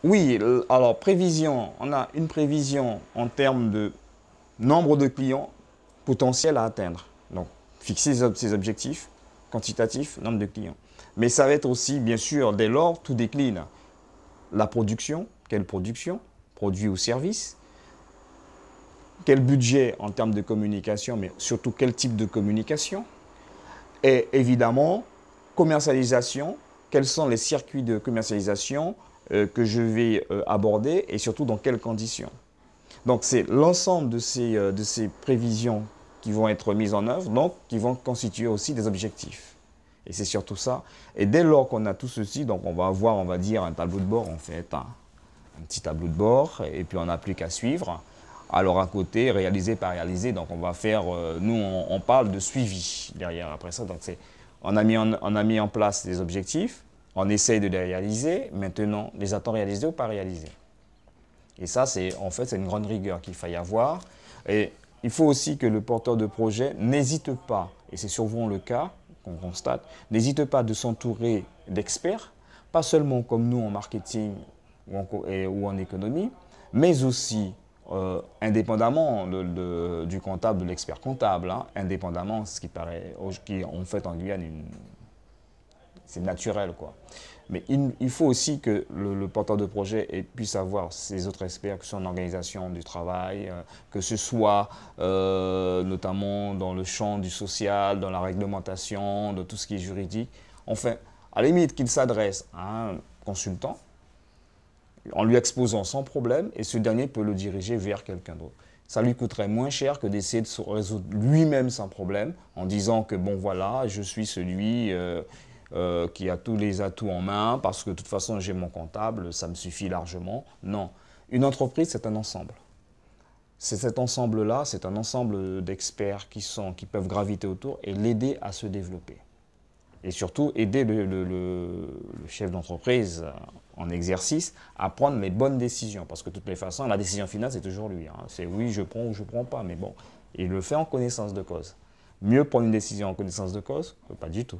Oui, alors prévision, on a une prévision en termes de nombre de clients potentiels à atteindre. Donc, fixer ses objectifs quantitatifs, nombre de clients. Mais ça va être aussi, bien sûr, dès lors, tout décline. La production, quelle production, produit ou service, quel budget en termes de communication, mais surtout quel type de communication, et évidemment, commercialisation, quels sont les circuits de commercialisation que je vais aborder et surtout dans quelles conditions. Donc c'est l'ensemble de ces prévisions qui vont être mises en œuvre, donc qui vont constituer aussi des objectifs. Et c'est surtout ça. Et dès lors qu'on a tout ceci, donc on va avoir, on va dire, un tableau de bord en fait, un petit tableau de bord, et puis on n'a plus qu'à suivre. Alors à côté, réalisé par réalisé, donc on va faire, nous on parle de suivi derrière après ça. Donc on a mis en place des objectifs, on essaye de les réaliser, maintenant les a-t-on réalisés ou pas réalisés? Et ça, en fait, c'est une grande rigueur qu'il faille avoir. Et il faut aussi que le porteur de projet n'hésite pas, et c'est souvent le cas qu'on constate, n'hésite pas de s'entourer d'experts, pas seulement comme nous en marketing ou en économie, mais aussi indépendamment du comptable, de l'expert comptable, hein, indépendamment, ce qui paraît, qui en fait en Guyane, c'est naturel, quoi. Mais il faut aussi que le porteur de projet puisse avoir ses autres experts, que ce soit en organisation du travail, que ce soit notamment dans le champ du social, dans la réglementation, de tout ce qui est juridique. Enfin, à la limite qu'il s'adresse à un consultant en lui exposant son problème et ce dernier peut le diriger vers quelqu'un d'autre. Ça lui coûterait moins cher que d'essayer de résoudre lui-même son problème en disant que bon voilà, je suis celui qui a tous les atouts en main parce que de toute façon j'ai mon comptable, ça me suffit largement. Non, une entreprise c'est un ensemble. C'est cet ensemble-là, c'est un ensemble d'experts qui peuvent graviter autour et l'aider à se développer. Et surtout aider le chef d'entreprise en exercice à prendre les bonnes décisions. Parce que de toutes les façons, la décision finale, c'est toujours lui. Hein. C'est oui, je prends ou je ne prends pas. Mais bon, il le fait en connaissance de cause. Mieux prendre une décision en connaissance de cause que pas du tout.